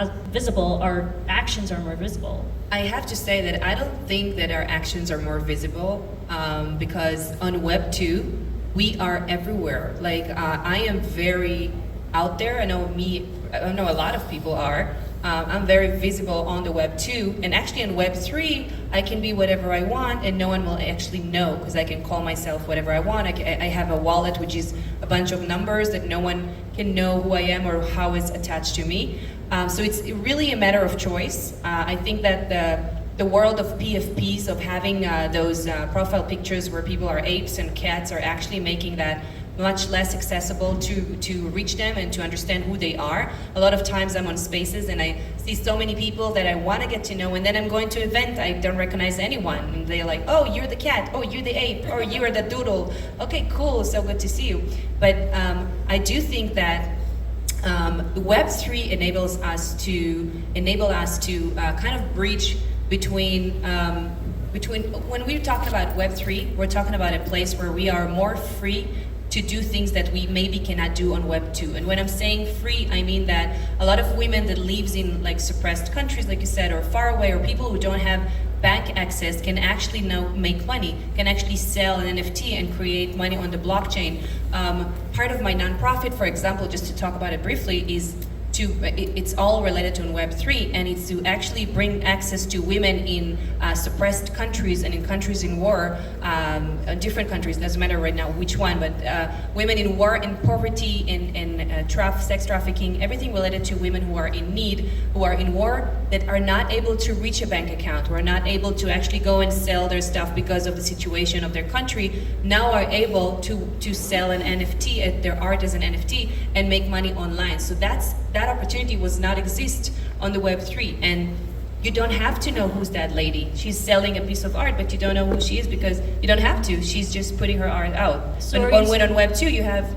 visible, our actions are more visible. I have to say that I don't think that our actions are more visible because on Web 2, we are everywhere. Like I am very out there. I know a lot of people are. I'm very visible on the Web 2, and actually on Web 3, I can be whatever I want, and no one will actually know because I can call myself whatever I want. I have a wallet which is a bunch of numbers that no one can know who I am or how it's attached to me. So it's really a matter of choice. I think that the world of PFPs, of having those profile pictures where people are apes and cats, are actually making that much less accessible to reach them and to understand who they are. A lot of times I'm on spaces and I see so many people that I want to get to know, and then I'm going to an event, I don't recognize anyone, and they're like, oh, you're the cat, oh, you're the ape, or you're the doodle. Okay, cool, so good to see you. But I do think that Web3 enables us to kind of bridge between when we're talking about Web3, we're talking about a place where we are more free to do things that we maybe cannot do on Web 2. And when I'm saying free, I mean that a lot of women that lives in like suppressed countries, like you said, or far away, or people who don't have bank access can actually now make money, can actually sell an NFT and create money on the blockchain. Part of my nonprofit, for example, just to talk about it briefly, is it's all related to Web 3, and it's to actually bring access to women in suppressed countries and in countries in war, different countries, doesn't matter right now which one, but women in war, in poverty, in sex trafficking, everything related to women who are in need, who are in war, that are not able to reach a bank account, who are not able to actually go and sell their stuff because of the situation of their country, now are able to sell an NFT, their art as an NFT, and make money online. So that opportunity was not exist on the Web 3, and you don't have to know who's that lady. She's selling a piece of art, but you don't know who she is because you don't have to. She's just putting her art out. So when on Web 2, you have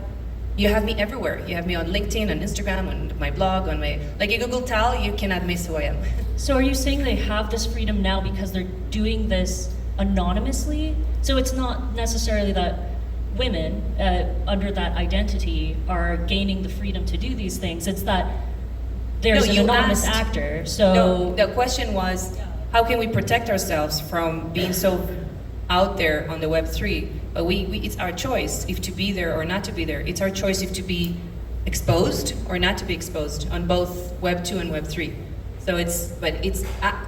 me everywhere. You have me on LinkedIn, on Instagram, on my blog, on my, like a Google Tile, you cannot miss who I am. So are you saying they have this freedom now because they're doing this anonymously? So it's not necessarily that women under that identity are gaining the freedom to do these things. It's that there's an anonymous actor. So no, the question was, how can we protect ourselves from being so out there on the Web 3? But it's our choice if to be there or not to be there. It's our choice if to be exposed or not to be exposed on both Web 2 and Web 3. So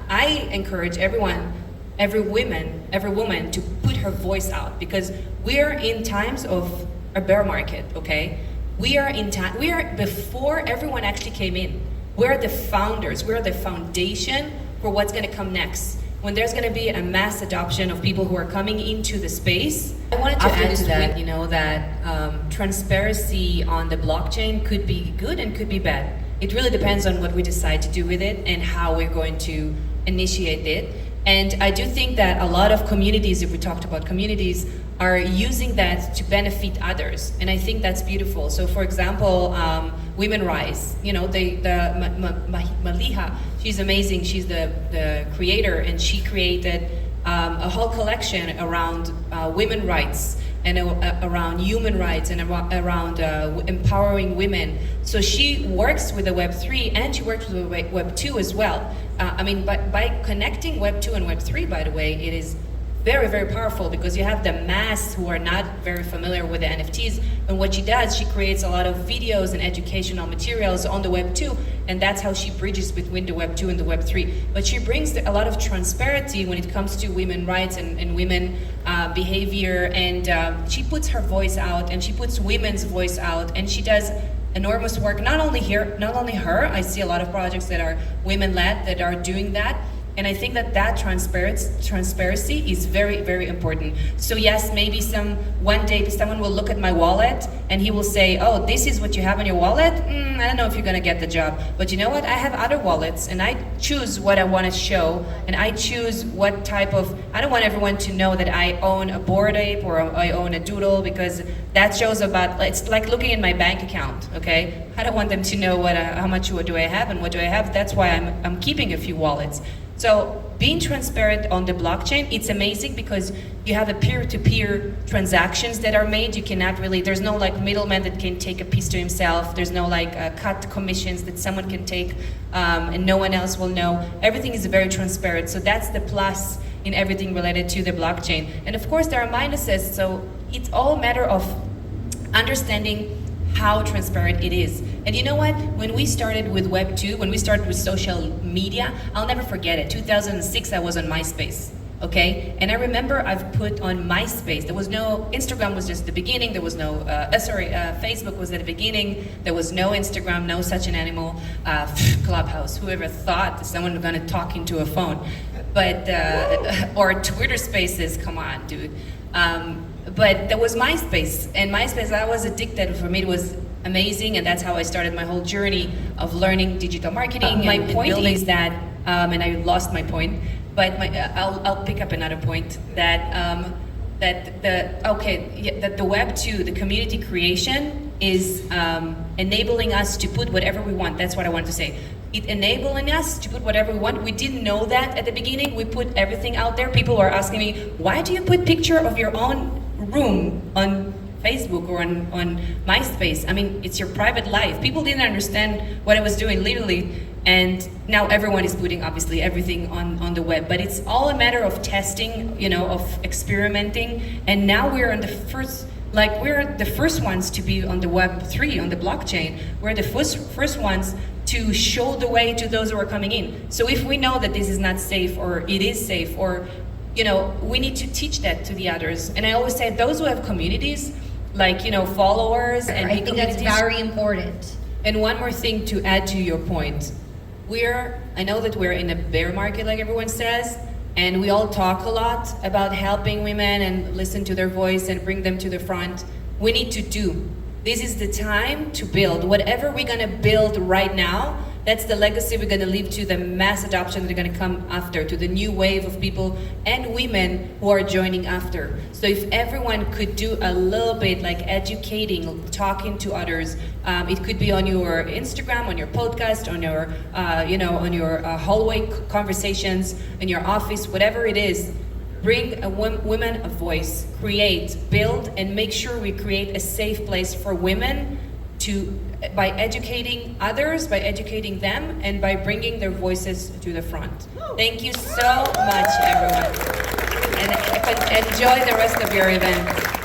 I encourage everyone, every woman to put her voice out, because we're in times of a bear market, okay? We are before everyone actually came in. We're the founders, we're the foundation for what's gonna come next. When there's gonna be a mass adoption of people who are coming into the space. I wanted to add to that, that transparency on the blockchain could be good and could be bad. It really depends on what we decide to do with it and how we're going to initiate it. And I do think that a lot of communities, if we talked about communities, are using that to benefit others. And I think that's beautiful. So for example, Women Rise, Maliha, she's amazing. She's the creator, and she created a whole collection around women rights and around human rights and around empowering women. So she works with the Web 3 and she works with the Web 2 as well. By connecting Web 2 and Web 3, by the way, it is very, very powerful, because you have the mass who are not very familiar with the NFTs. And what she does, she creates a lot of videos and educational materials on the Web 2, and that's how she bridges between the Web 2 and the Web 3. But she brings a lot of transparency when it comes to women rights and women behavior, and she puts her voice out, and she puts women's voice out, and she does enormous work. Not only her, I see a lot of projects that are women-led that are doing that. And I think that transparency is very, very important. So yes, maybe one day someone will look at my wallet and he will say, oh, this is what you have on your wallet? I don't know if you're gonna get the job. But you know what? I have other wallets, and I choose what I wanna show, and I choose what type of, I don't want everyone to know that I own a Bored Ape or I own a doodle, because that shows about, it's like looking in my bank account, okay? I don't want them to know how much do I have and what do I have. That's why I'm keeping a few wallets. So being transparent on the blockchain, it's amazing because you have a peer-to-peer transactions that are made. You cannot really, there's no like middleman that can take a piece to himself. There's no like cut commissions that someone can take and no one else will know. Everything is very transparent. So that's the plus in everything related to the blockchain. And of course there are minuses. So it's all a matter of understanding how transparent it is. And you know what? When we started with Web 2, when we started with social media, I'll never forget it. 2006, I was on MySpace, okay? And I remember I've put on MySpace, there was no, Instagram was just the beginning, there was no, Facebook was at the beginning, there was no Instagram, no such an animal, Clubhouse, whoever thought that someone was gonna talk into a phone. But, or Twitter Spaces, come on, dude. But there was MySpace, and MySpace, I was addicted. For me, it was amazing, and that's how I started my whole journey of learning digital marketing. My point is that, and I lost my point, but I'll pick up another point, that that the Web 2, the community creation, is enabling us to put whatever we want. That's what I wanted to say. It enabling us to put whatever we want. We didn't know that at the beginning. We put everything out there. People were asking me, why do you put picture of your own room on Facebook or on MySpace? I mean, it's your private life. People didn't understand what I was doing literally, and now everyone is putting obviously everything on the web. But it's all a matter of testing, you know, of experimenting. And now we're on the first, like we're the first ones to be on the Web 3, on the blockchain. We're the first ones to show the way to those who are coming in. So if we know that this is not safe, or it is safe, or you know, we need to teach that to the others. And I always say those who have communities, like, you know, followers and I think that's very important. And one more thing to add to your point. I know that we're in a bear market, like everyone says, and we all talk a lot about helping women and listen to their voice and bring them to the front. We need to do. This is the time to build. Whatever we're gonna build right now, that's the legacy we're going to leave to the mass adoption that are going to come after, to the new wave of people and women who are joining after. So if everyone could do a little bit like educating, talking to others, it could be on your Instagram, on your podcast, on your, you know, on your hallway conversations, in your office, whatever it is. Bring women a voice, create, build, and make sure we create a safe place for women to, by educating others, by educating them, and by bringing their voices to the front. Thank you so much, everyone. And enjoy the rest of your event.